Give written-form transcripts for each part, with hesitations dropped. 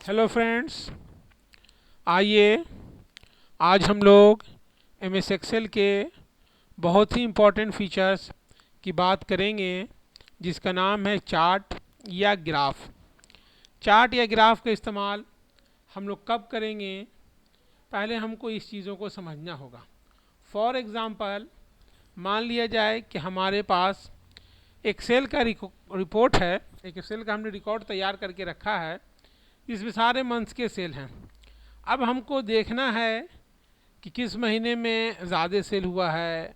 Hello friends, आइए आज हम लोग एमएस एक्सेल के बहुत ही इम्पोर्टेंट फीचर्स की बात करेंगे जिसका नाम है चार्ट या ग्राफ। चार्ट या ग्राफ का इस्तेमाल हम लोग कब करेंगे, पहले हमको इस चीज़ों को समझना होगा। फॉर एग्ज़ाम्पल, मान लिया जाए कि हमारे पास एक्सेल का रिपोर्ट है, एक एक्सेल का हमने रिकॉर्ड तैयार करके रखा है, इसमें सारे मंथ्स के सेल हैं। अब हमको देखना है कि किस महीने में ज़्यादा सेल हुआ है,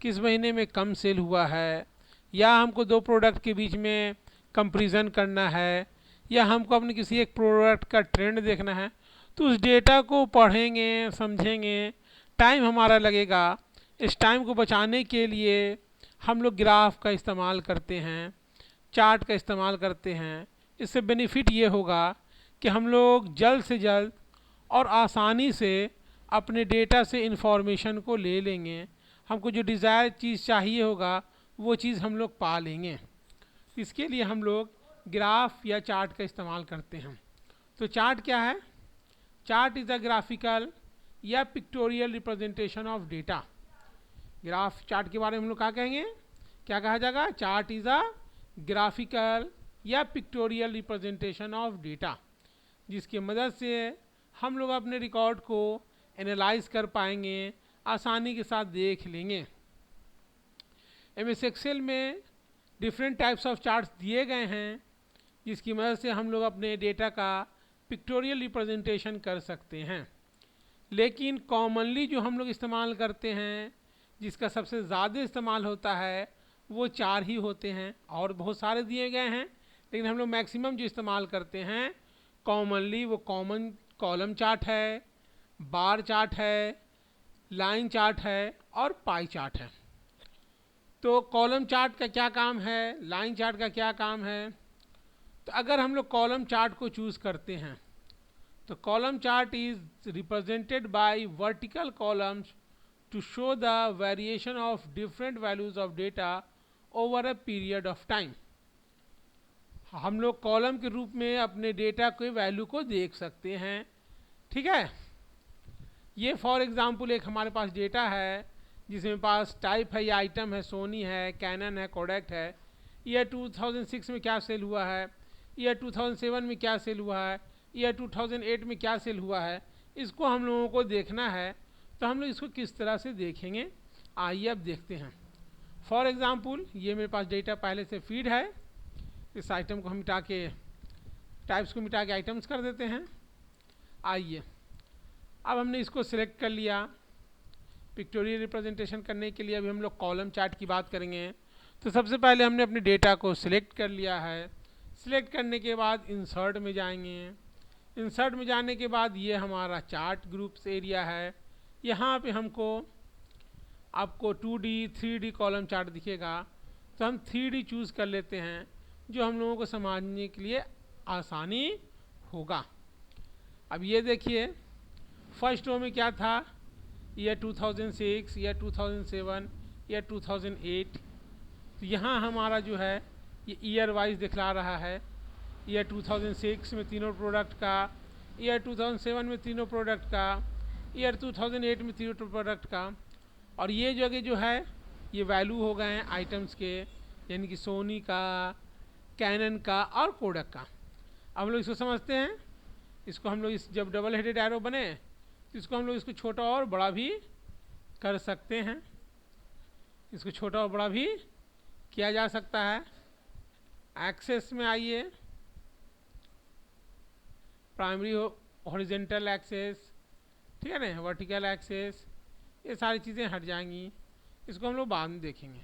किस महीने में कम सेल हुआ है, या हमको दो प्रोडक्ट के बीच में कंपैरिजन करना है, या हमको अपने किसी एक प्रोडक्ट का ट्रेंड देखना है। तो उस डेटा को पढ़ेंगे, समझेंगे, टाइम हमारा लगेगा। इस टाइम को बचाने के लिए हम लोग ग्राफ का इस्तेमाल करते हैं, चार्ट का इस्तेमाल करते हैं। इससे बेनिफिट ये होगा कि हम लोग जल्द से जल्द और आसानी से अपने डेटा से इंफॉर्मेशन को ले लेंगे। हमको जो डिज़ायर चीज़ चाहिए होगा वो चीज़ हम लोग पा लेंगे। इसके लिए हम लोग ग्राफ या चार्ट का इस्तेमाल करते हैं। तो चार्ट क्या है? चार्ट इज़ अ ग्राफिकल या pictorial representation of data. Graph chart के बारे में हम लोग क्या कहेंगे, क्या कहा जाएगा? चार्ट इज़ अ ग्राफिकल या पिक्टोरियल रिप्रेजेंटेशन ऑफ डेटा, जिसकी मदद से हम लोग अपने रिकॉर्ड को एनालाइज कर पाएंगे, आसानी के साथ देख लेंगे। एमएस एक्सेल में डिफरेंट टाइप्स ऑफ चार्ट्स दिए गए हैं, जिसकी मदद से हम लोग अपने डेटा का पिक्टोरियल रिप्रेजेंटेशन कर सकते हैं। लेकिन कॉमनली जो हम लोग इस्तेमाल करते हैं, जिसका सबसे ज़्यादा इस्तेमाल होता है, वो चार ही होते हैं। और बहुत सारे दिए गए हैं, लेकिन हम लोग मैक्सिमम जो इस्तेमाल करते हैं कॉमनली वो कॉमन कॉलम चार्ट है, बार चार्ट है, लाइन चार्ट है और पाई चार्ट है। तो कॉलम चार्ट का क्या काम है, लाइन चार्ट का क्या काम है? तो अगर हम लोग कॉलम चार्ट को चूज़ करते हैं तो column chart is represented by vertical columns to show the variation of different values of data over a period of time. हम लोग कॉलम के रूप में अपने डेटा के वैल्यू को देख सकते हैं। ठीक है, ये फॉर एग्जांपल एक हमारे पास डेटा है जिसमें पास टाइप है या आइटम है, सोनी है, कैनन है, कोडैक है। ईयर 2006 में क्या सेल हुआ है, ईयर 2007 में क्या सेल हुआ है, ईयर 2008 में क्या सेल हुआ है, इसको हम लोगों को देखना है। तो हम लोग इसको किस तरह से देखेंगे, आइए अब देखते हैं। फॉर एग्ज़ाम्पल, ये मेरे पास डेटा पहले से फीड है। इस आइटम को हम मिटा के, टाइप्स को मिटा के आइटम्स कर देते हैं। आइए, अब हमने इसको सिलेक्ट कर लिया। पिक्टोरियल रिप्रेजेंटेशन करने के लिए अभी हम लोग कॉलम चार्ट की बात करेंगे। तो सबसे पहले हमने अपने डेटा को सिलेक्ट कर लिया है। सिलेक्ट करने के बाद इंसर्ट में जाएंगे। इंसर्ट में जाने के बाद ये हमारा चार्ट ग्रुप्स एरिया है। यहाँ पे हमको आपको 2D 3D कॉलम चार्ट दिखेगा। तो हम 3D चूज़ कर लेते हैं, जो हम लोगों को समझने के लिए आसानी होगा। अब ये देखिए, फर्स्ट रो में क्या था, ईयर 2006, ईयर 2007, ईयर 2008। तो यहाँ हमारा जो है ये ईयर वाइज दिखला रहा है। ईयर 2006 में तीनों प्रोडक्ट का, ईयर 2007 में तीनों प्रोडक्ट का, ईयर 2008 में तीनों प्रोडक्ट का। और ये जगह जो है ये वैल्यू हो गए हैं आइटम्स के, यानी कि सोनी का, कैनन का और कोडक का। अब हम लोग इसको समझते हैं। इसको हम लोग इस जब डबल हेडेड एरो बने तो इसको हम लोग इसको छोटा और बड़ा भी कर सकते हैं। इसको छोटा और बड़ा भी किया जा सकता है। एक्सेस में आइए, प्राइमरी हॉरिजेंटल एक्सेस, ठीक है ना, वर्टिकल एक्सेस, ये सारी चीज़ें हट जाएंगी। इसको हम लोग बाद में देखेंगे।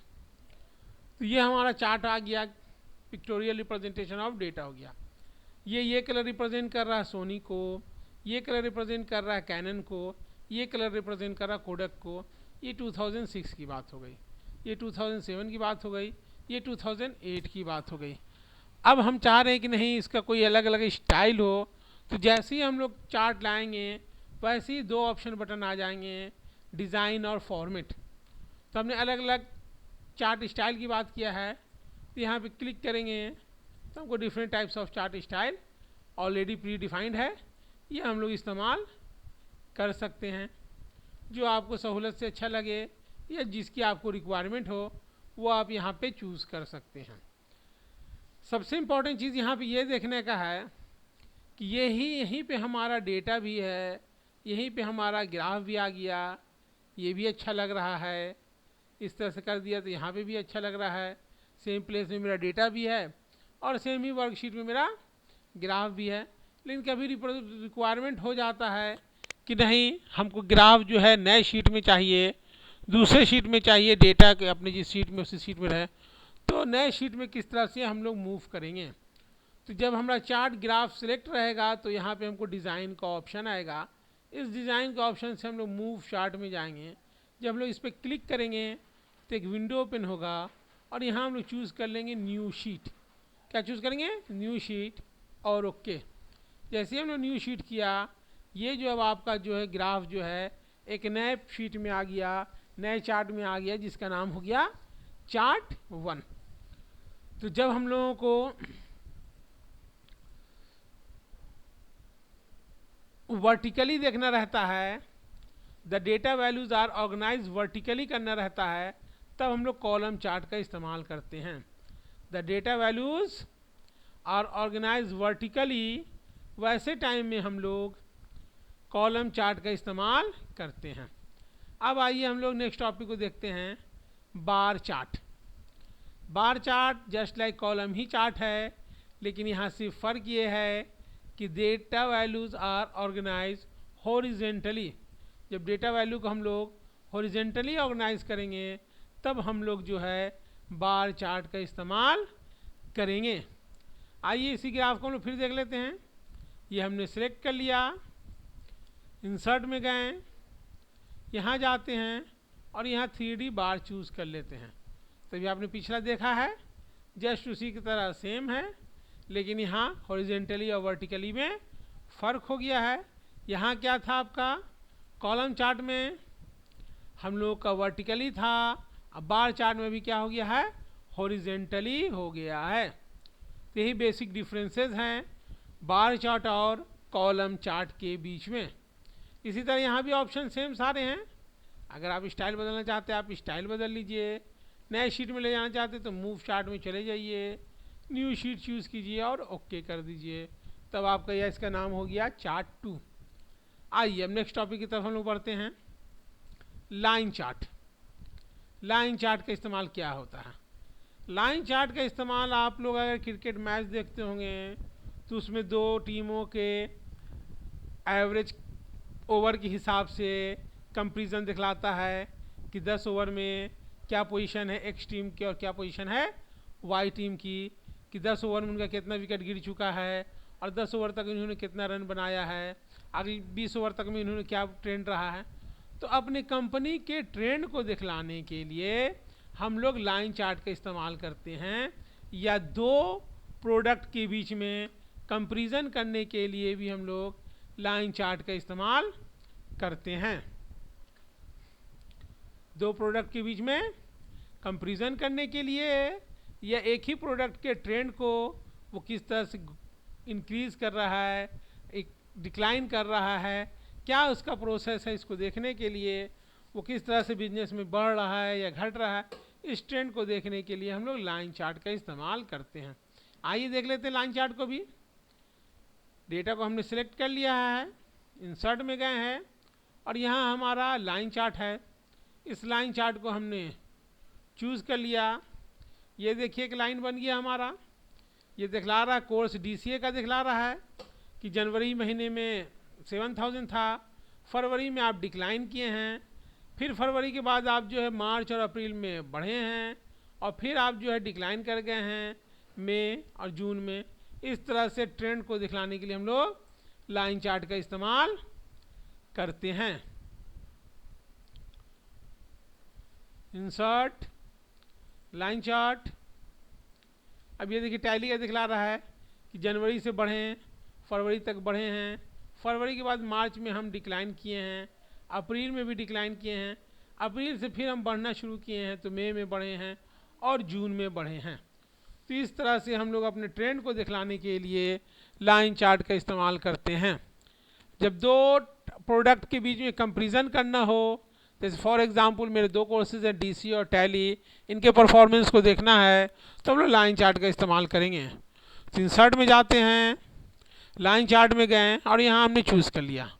तो ये हमारा चार्ट आ गया, पिक्टोरियल रिप्रेजेंटेशन ऑफ डेटा हो गया। ये कलर रिप्रेजेंट कर रहा है सोनी को, ये कलर रिप्रेजेंट कर रहा है कैनन को, ये कलर रिप्रेजेंट कर रहा है कोडक को। ये 2006 की बात हो गई, ये 2007 की बात हो गई, ये 2008 की बात हो गई। अब हम चाह रहे हैं कि नहीं इसका कोई अलग अलग स्टाइल हो। तो जैसे ही हम लोग चार्ट लाएंगे वैसे ही दो ऑप्शन बटन आ जाएंगे, डिज़ाइन और फॉर्मेट। तो हमने अलग अलग चार्ट स्टाइल की बात किया है। तो यहाँ पे क्लिक करेंगे तो हमको different types of chart style already pre defined है, ये हम लोग इस्तेमाल कर सकते हैं। जो आपको सहूलत से अच्छा लगे या जिसकी आपको रिक्वायरमेंट हो वो आप यहाँ पे चूज़ कर सकते हैं। सबसे इम्पॉर्टेंट चीज़ यहाँ पे ये देखने का है कि यहीं पे हमारा डेटा भी है, यहीं पे हमारा ग्राफ भी आ गया, ये भी अच्छा लग रहा है। इस तरह से कर दिया तो यहाँ पे भी अच्छा लग रहा है। सेम प्लेस में मेरा डेटा भी है और सेम ही वर्कशीट में मेरा ग्राफ भी है। लेकिन कभी रिक्वायरमेंट हो जाता है कि नहीं, हमको ग्राफ जो है नए शीट में चाहिए, दूसरे शीट में चाहिए, डेटा के अपने जिस शीट में उसी शीट में रहे, तो नए शीट में किस तरह से हम लोग मूव करेंगे। तो जब हमारा चार्ट ग्राफ सिलेक्ट रहेगा तो यहाँ पे हमको डिज़ाइन का ऑप्शन आएगा। इस डिज़ाइन के ऑप्शन से हम लोग मूव चार्ट में जाएंगे। जब हम लोग इस पर क्लिक करेंगे तो एक विंडो ओपन होगा और यहाँ हम लोग चूज़ कर लेंगे न्यू शीट। क्या चूज़ करेंगे? न्यू शीट और ओके। जैसे हम लोग न्यू शीट किया, ये जो अब आपका जो है ग्राफ जो है एक नए शीट में आ गया, नए चार्ट में आ गया, जिसका नाम हो गया चार्ट 1। तो जब हम लोगों को वर्टिकली देखना रहता है, the data values are organise vertically करना रहता है, तब हम लोग कॉलम चार्ट का इस्तेमाल करते हैं। The data values are organise vertically, वैसे टाइम में हम लोग कॉलम चार्ट का इस्तेमाल करते हैं। अब आइए हम लोग नेक्स्ट टॉपिक को देखते हैं, bar chart. Bar chart just like column ही चार्ट है, लेकिन यहाँ सिर्फ फ़र्क ये है कि data values are organised horizontally. जब डेटा वैल्यू को हम लोग हॉरिजेंटली ऑर्गेनाइज करेंगे तब हम लोग जो है बार चार्ट का इस्तेमाल करेंगे। आइए इसी ग्राफ को हम लोग फिर देख लेते हैं। ये हमने सेलेक्ट कर लिया, इंसर्ट में गए, यहाँ जाते हैं और यहाँ 3D बार चूज़ कर लेते हैं। तभी आपने पिछला देखा है, जस्ट उसी की तरह सेम है, लेकिन यहाँ हॉरिजेंटली और वर्टिकली में फ़र्क हो गया है। यहाँ क्या था आपका कॉलम चार्ट में हम लोग का वर्टिकली था, अब बार चार्ट में भी क्या हो गया है, हॉरिजेंटली हो गया है। तो यही बेसिक डिफरेंसेस हैं बार चार्ट और कॉलम चार्ट के बीच में। इसी तरह यहाँ भी ऑप्शन सेम सारे हैं। अगर आप स्टाइल बदलना चाहते हैं आप स्टाइल बदल लीजिए, नए शीट में ले जाना चाहते हैं तो मूव चार्ट में चले जाइए, न्यू शीट चूज़ कीजिए और ओके कर दीजिए, तब आपका यह इसका नाम हो गया चार्ट 2। आइए अब नेक्स्ट टॉपिक की तरफ हम लोग बढ़ते हैं, लाइन चार्ट। लाइन चार्ट का इस्तेमाल क्या होता है? लाइन चार्ट का इस्तेमाल आप लोग अगर क्रिकेट मैच देखते होंगे तो उसमें दो टीमों के एवरेज ओवर के हिसाब से कंपैरिजन दिखलाता है कि 10 ओवर में क्या पोजीशन है एक्स टीम की और क्या पोजीशन है वाई टीम की, कि 10 ओवर में उनका कितना विकेट गिर चुका है और 10 ओवर तक इन्होंने कितना रन बनाया है, अगली 20 ओवर तक में इन्होंने क्या ट्रेंड रहा है। तो अपने कंपनी के ट्रेंड को दिखलाने के लिए हम लोग लाइन चार्ट का इस्तेमाल करते हैं, या दो प्रोडक्ट के बीच में कंपैरिजन करने के लिए भी हम लोग लाइन चार्ट का इस्तेमाल करते हैं। दो प्रोडक्ट के बीच में कंपैरिजन करने के लिए, या एक ही प्रोडक्ट के ट्रेंड को वो किस तरह से इंक्रीज़ कर रहा है, एक डिक्लाइन कर रहा है, क्या उसका प्रोसेस है, इसको देखने के लिए वो किस तरह से बिजनेस में बढ़ रहा है या घट रहा है, इस ट्रेंड को देखने के लिए हम लोग लाइन चार्ट का इस्तेमाल करते हैं। आइए देख लेते हैं लाइन चार्ट को भी। डेटा को हमने सिलेक्ट कर लिया है, इंसर्ट में गए हैं और यहाँ हमारा लाइन चार्ट है। इस लाइन चार्ट को हमने चूज़ कर लिया। ये देखिए एक लाइन बन गया हमारा। ये दिखला रहा है कोर्स DCA का दिखला रहा है कि जनवरी महीने में 7000 था, फरवरी में आप डिक्लाइन किए हैं, फिर फरवरी के बाद आप जो है मार्च और अप्रैल में बढ़े हैं और फिर आप जो है डिक्लाइन कर गए हैं मई और जून में। इस तरह से ट्रेंड को दिखलाने के लिए हम लोग लाइन चार्ट का इस्तेमाल करते हैं। Insert line chart. अब ये देखिए टैली का दिखला रहा है कि जनवरी से बढ़े, फरवरी तक बढ़े हैं, फरवरी के बाद मार्च में हम डिक्लाइन किए हैं, अप्रैल में भी डिक्लाइन किए हैं, अप्रैल से फिर हम बढ़ना शुरू किए हैं तो मई में बढ़े हैं और जून में बढ़े हैं। तो इस तरह से हम लोग अपने ट्रेंड को दिखलाने के लिए लाइन चार्ट का इस्तेमाल करते हैं। जब दो प्रोडक्ट के बीच में कंपैरिजन करना हो, जैसे फॉर एग्जांपल मेरे दो कोर्सेज हैं डीसी और टैली, इनके परफॉर्मेंस को देखना है तो हम लोग लाइन चार्ट का इस्तेमाल करेंगे। तो इंसर्ट में जाते हैं, लाइन चार्ट में गए और यहाँ हमने चूज़ कर लिया।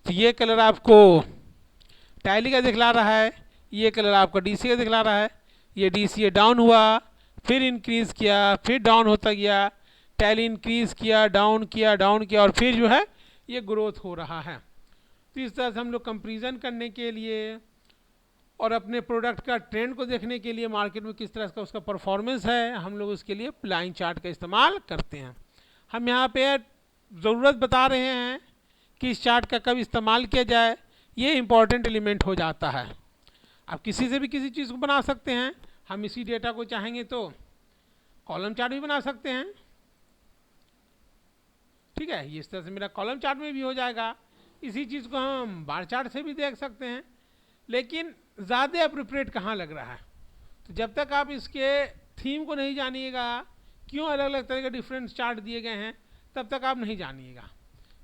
तो ये कलर आपको टैली का दिखला रहा है, ये कलर आपका डीसी का दिखला रहा है। ये डीसी डाउन हुआ, फिर इंक्रीज़ किया, फिर डाउन होता गया, टैली इंक्रीज़ किया, डाउन किया, डाउन किया, और फिर जो है ये ग्रोथ हो रहा है। तो इस तरह से हम लोग कंपैरिजन करने के लिए और अपने प्रोडक्ट का ट्रेंड को देखने के लिए मार्केट में किस तरह का उसका परफॉर्मेंस है, हम लोग उसके लिए लाइन चार्ट का इस्तेमाल करते हैं। हम यहाँ पे ज़रूरत बता रहे हैं कि इस चार्ट का कब इस्तेमाल किया जाए, ये इंपॉर्टेंट एलिमेंट हो जाता है। आप किसी से भी किसी चीज़ को बना सकते हैं। हम इसी डेटा को चाहेंगे तो कॉलम चार्ट भी बना सकते हैं, ठीक है। ये इस तरह से मेरा कॉलम चार्ट में भी हो जाएगा। इसी चीज़ को हम बार चार्ट से भी देख सकते हैं, लेकिन ज़्यादा अप्रोप्रिएट कहाँ लग रहा है। तो जब तक आप इसके थीम को नहीं जानिएगा, क्यों अलग अलग तरह के डिफरेंट चार्ट दिए गए हैं, तब तक आप नहीं जानिएगा।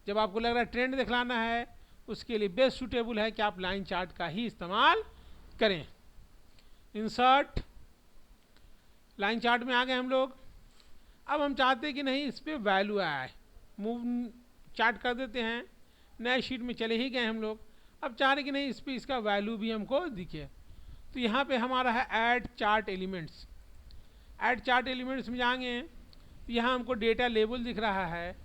जब आपको लग रहा है ट्रेंड दिखलाना है, उसके लिए बेस्ट सूटेबल है कि आप लाइन चार्ट का ही इस्तेमाल करें। इंसर्ट, लाइन चार्ट में आ गए हम लोग। अब हम चाहते हैं कि नहीं इस पर वैल्यू आए, मूव चार्ट कर देते हैं। नए शीट में चले ही गए हम लोग। अब चाह रहे कि नहीं इस पर इसका वैल्यू भी हमको दिखे, तो यहाँ पे हमारा है add chart elements. Add chart elements में जाएंगे तो यहाँ हमको डेटा लेबल दिख रहा है।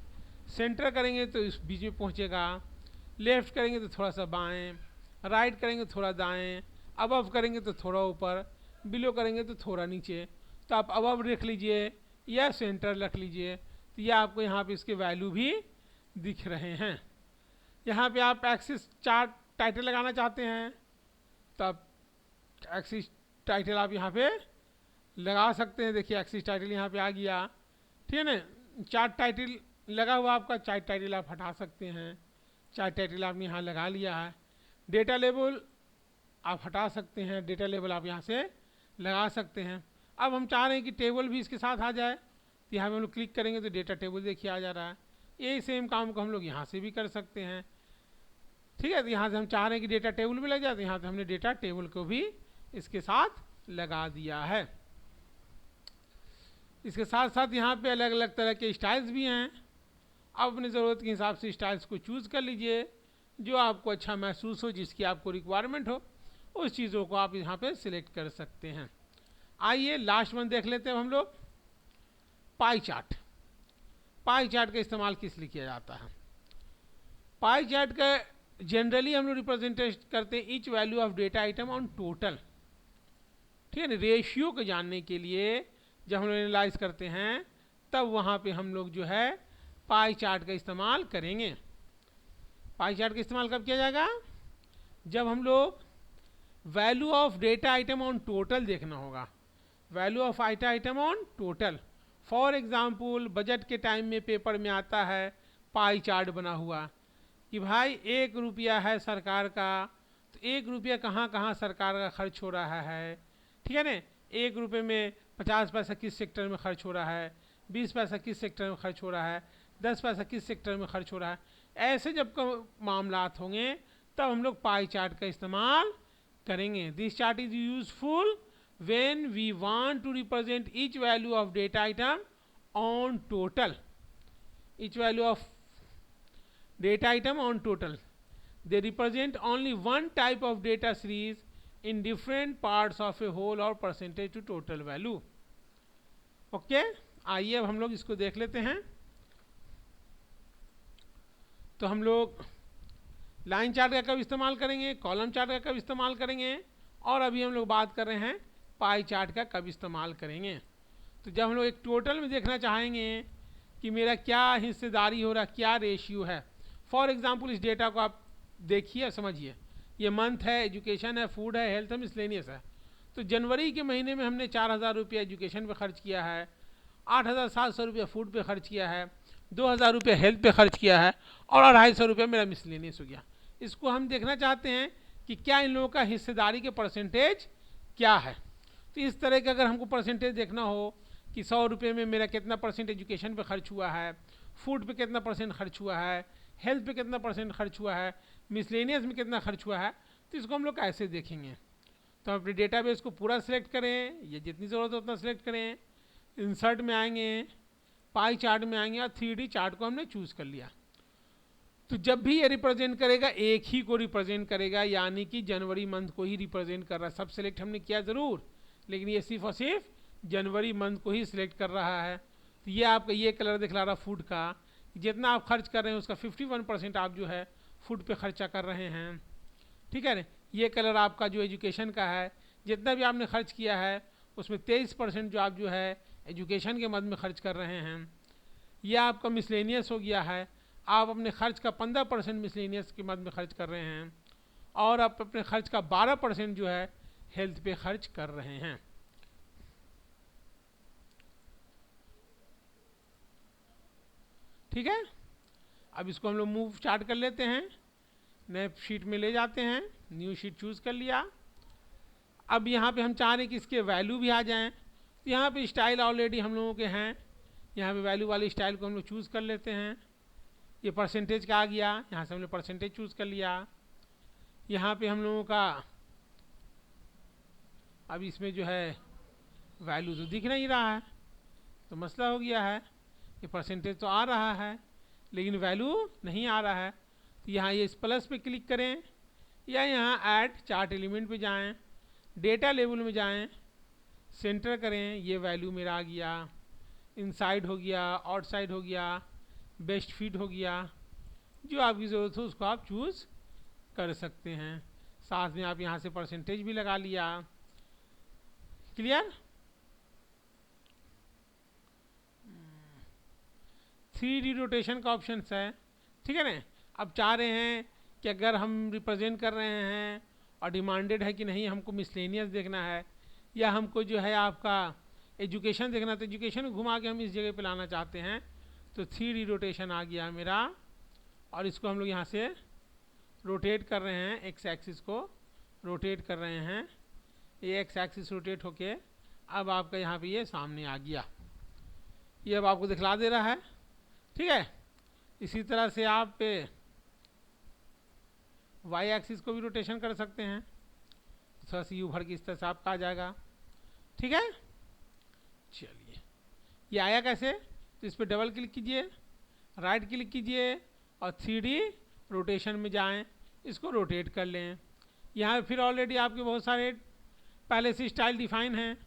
सेंटर करेंगे तो इस बीच में पहुँचेगा, लेफ्ट करेंगे तो थोड़ा सा बाएं, राइट करेंगे तो थोड़ा दाएं, अबव करेंगे तो थोड़ा ऊपर, बिलो करेंगे तो थोड़ा नीचे। तो आप अबव रख लीजिए या सेंटर रख लीजिए, तो यह आपको यहाँ पे इसके वैल्यू भी दिख रहे हैं। यहाँ पे आप एक्सिस चार्ट टाइटल लगाना चाहते हैं, तब एक्सिस टाइटल आप यहाँ पे लगा सकते हैं। देखिए एक्सिस टाइटल यहाँ पे आ गया, ठीक है ना। चार्ट टाइटल लगा हुआ आपका, चार्ट टाइटल आप हटा सकते हैं। चार्ट टाइटल आपने यहाँ लगा लिया है। डेटा लेबल आप हटा सकते हैं, डेटा लेबल आप यहाँ से लगा सकते हैं। अब हम चाह रहे हैं कि टेबल भी इसके साथ आ जाए, तो यहाँ पे हम लोग क्लिक करेंगे तो डेटा टेबल देखिए आ जा रहा है। यही सेम काम को हम लोग यहाँ से भी कर सकते हैं, ठीक है। तो यहाँ से हम चाह रहे हैं कि डेटा टेबल भी लग जाए, तो यहाँ से हमने डेटा टेबल को भी इसके साथ लगा दिया है। इसके साथ साथ यहाँ पे अलग अलग तरह के स्टाइल्स भी हैं। आप अपनी ज़रूरत के हिसाब से स्टाइल्स को चूज़ कर लीजिए, जो आपको अच्छा महसूस हो, जिसकी आपको रिक्वायरमेंट हो, उस चीज़ों को आप यहाँ पे सिलेक्ट कर सकते हैं। आइए लास्ट वन देख लेते हैं हम लोग, पाई चार्ट। पाई चार्ट का इस्तेमाल किस लिए किया जाता है? पाई चार्ट का जनरली हम लोग रिप्रेजेंटेट करते हैं each value of data item on total, ठीक है ना। रेशियो को जानने के लिए जब हम लोग एनालाइज करते हैं, तब वहाँ पे हम लोग जो है पाई चार्ट का इस्तेमाल करेंगे। पाई चार्ट का इस्तेमाल कब किया जाएगा? जब हम लोग value of data item on total देखना होगा। वैल्यू ऑफ आइटा item on total. For example budget के टाइम में पेपर में आता है पाई चार्ट बना हुआ कि भाई 1 रुपया है सरकार का, तो 1 रुपया कहाँ कहाँ सरकार का खर्च हो रहा है, ठीक है ना। 1 रुपये में 50 पैसा किस सेक्टर में खर्च हो रहा है, 20 पैसा किस सेक्टर में खर्च हो रहा है, 10 पैसा किस सेक्टर में खर्च हो रहा है। ऐसे जब मामलात होंगे तब हम लोग पाई चार्ट का इस्तेमाल करेंगे। This chart is useful when we want to represent each value of data item on total. Each value of data item on total. They represent only one type of data series in different parts of a whole or percentage to total value. Okay? आइए अब हम लोग इसको देख लेते हैं। तो हम लोग लाइन चार्ट का कब इस्तेमाल करेंगे, कॉलम चार्ट का कब इस्तेमाल करेंगे, और अभी हम लोग बात कर रहे हैं पाई चार्ट का कब इस्तेमाल करेंगे। तो जब हम लोग एक टोटल में देखना चाहेंगे कि मेरा क्या हिस्सेदारी हो रहा, क्या रेशियो है। फॉर एग्जांपल इस डेटा को आप देखिए और समझिए। ये मंथ है, एजुकेशन है, फूड है, हेल्थ है, मिसलेनियस है। तो जनवरी के महीने में हमने 4000 रुपये एजुकेशन पे खर्च किया है, 8700 रुपये फूड पे खर्च किया है, 2000 रुपये हेल्थ पे खर्च किया है, और 250 रुपये मेरा मिसलेनियस हो गया। इसको हम देखना चाहते हैं कि क्या इन लोगों का हिस्सेदारी के परसेंटेज क्या है। तो इस तरह के अगर हमको परसेंटेज देखना हो कि 100 रुपये में मेरा कितना परसेंट एजुकेशन पे खर्च हुआ है, फूड पे कितना परसेंट खर्च हुआ है, हेल्थ पे कितना परसेंट खर्च हुआ है, मिसलेनियस में कितना खर्च हुआ है। तो इसको हम लोग कैसे देखेंगे? तो हम अपने डेटाबेस को पूरा सिलेक्ट करें या जितनी ज़रूरत हो उतना सिलेक्ट करें, इंसर्ट में आएंगे, पाई चार्ट में आएंगे और 3D चार्ट को हमने चूज़ कर लिया। तो जब भी ये रिप्रेजेंट करेगा एक ही को रिप्रेजेंट करेगा, यानी कि जनवरी मंथ को ही रिप्रेजेंट कर रहा है। सब सिलेक्ट हमने किया ज़रूर, लेकिन ये सिर्फ और सिर्फ जनवरी मंथ को ही सिलेक्ट कर रहा है। तो ये आपका ये कलर दिखला रहा फूड का, जितना आप खर्च कर रहे हैं उसका 51% आप जो है फूड पे खर्चा कर रहे हैं, ठीक है ना। ये कलर आपका जो एजुकेशन का है, जितना भी आपने खर्च किया है उसमें 23% जो आप जो है एजुकेशन के मद में खर्च कर रहे हैं। यह आपका मिसलेनियस हो गया है, आप अपने खर्च का 15% मिसलेनियस के मद में खर्च कर रहे हैं और आप अपने खर्च का 12% जो है हेल्थ पे खर्च कर रहे हैं। ठीक है, अब इसको हम लोग मूव चार्ट कर लेते हैं, नए शीट में ले जाते हैं, न्यू शीट चूज़ कर लिया। अब यहाँ पे हम चाह रहे हैं कि इसके वैल्यू भी आ जाएं। तो यहाँ पे स्टाइल ऑलरेडी हम लोगों के हैं, यहाँ पे वैल्यू वाली स्टाइल को हम लोग चूज़ कर लेते हैं। ये परसेंटेज का आ गया, यहाँ से हमने परसेंटेज चूज़ कर लिया। यहाँ पे हम लोगों का अब इसमें जो है वैल्यू तो दिख नहीं रहा है, तो मसला हो गया है। ये परसेंटेज तो आ रहा है लेकिन वैल्यू नहीं आ रहा है। तो यहाँ ये इस प्लस पे क्लिक करें या यहाँ ऐड चार्ट एलिमेंट पे जाएं, डेटा लेवल में जाएं, सेंटर करें, ये वैल्यू मेरा आ गया। इनसाइड हो गया, आउटसाइड हो गया, बेस्ट फिट हो गया। जो आपकी ज़रूरत हो उसको आप चूज़ कर सकते हैं। साथ में आप यहाँ से परसेंटेज भी लगा लिया। क्लियर? 3D रोटेशन का ऑप्शन है, ठीक है ना। अब चाह रहे हैं कि अगर हम रिप्रेजेंट कर रहे हैं और डिमांडेड है कि नहीं हमको मिसलेनियस देखना है या हमको जो है आपका एजुकेशन देखना, तो एजुकेशन घुमा के हम इस जगह पे लाना चाहते हैं। तो 3D रोटेशन आ गया मेरा और इसको हम लोग यहाँ से रोटेट कर रहे हैं, एक्स एक्सिस को रोटेट कर रहे हैं। ये एक्स एक्सिस रोटेट होके अब आपका यहाँ पे ये सामने आ गया, ये अब आपको दिखला दे रहा है, ठीक है। इसी तरह से आप पे वाई एक्सिस को भी रोटेशन कर सकते हैं, थोड़ा सा यू भर के इस तरह से आपका आ जाएगा, ठीक है। चलिए, ये आया कैसे? तो इस पर डबल क्लिक कीजिए, राइट क्लिक कीजिए और 3D रोटेशन में जाएं, इसको रोटेट कर लें। यहाँ फिर ऑलरेडी आपके बहुत सारे पहले से स्टाइल डिफाइन हैं,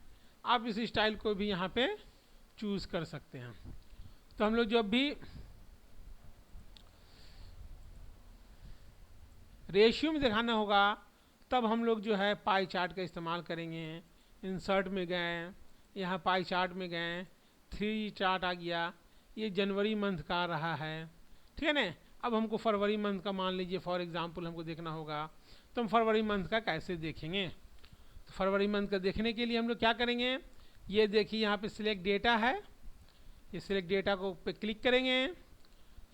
आप इस स्टाइल को भी यहाँ पे चूज़ कर सकते हैं। तो हम लोग जब भी रेशियो में दिखाना होगा तब हम लोग जो है पाई चार्ट का इस्तेमाल करेंगे। इंसर्ट में गए, यहाँ पाई चार्ट में गए, 3 चार्ट आ गया, ये जनवरी मंथ का आ रहा है, ठीक है ना। अब हमको फरवरी मंथ का मान लीजिए फॉर एग्जांपल हमको देखना होगा, तो हम फरवरी मंथ का कैसे देखेंगे? तो फरवरी मंथ का देखने के लिए हम लोग क्या करेंगे? ये देखिए यहाँ पे सिलेक्ट डेटा है, ये सिलेक्ट डेटा को पे क्लिक करेंगे,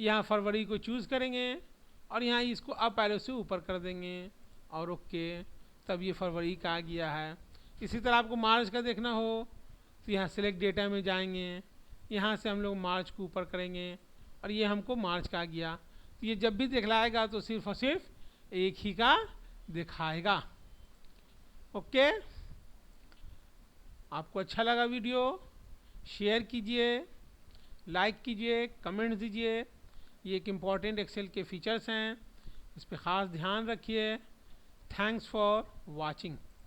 यहाँ फरवरी को चूज़ करेंगे और यहाँ इसको अप एरो से ऊपर कर देंगे और ओके, तब ये फरवरी का आ गया है। इसी तरह आपको मार्च का देखना हो तो यहाँ सिलेक्ट डेटा में जाएंगे, यहाँ से हम लोग मार्च को ऊपर करेंगे और ये हमको मार्च का आ गया। तो ये जब भी दिखलाएगा तो सिर्फ और सिर्फ एक ही का दिखाएगा। ओके, आपको अच्छा लगा वीडियो, शेयर कीजिए, लाइक कीजिए, कमेंट दीजिए। ये एक इम्पॉर्टेंट एक्सेल के फीचर्स हैं, इस पर ख़ास ध्यान रखिए। Thanks for watching.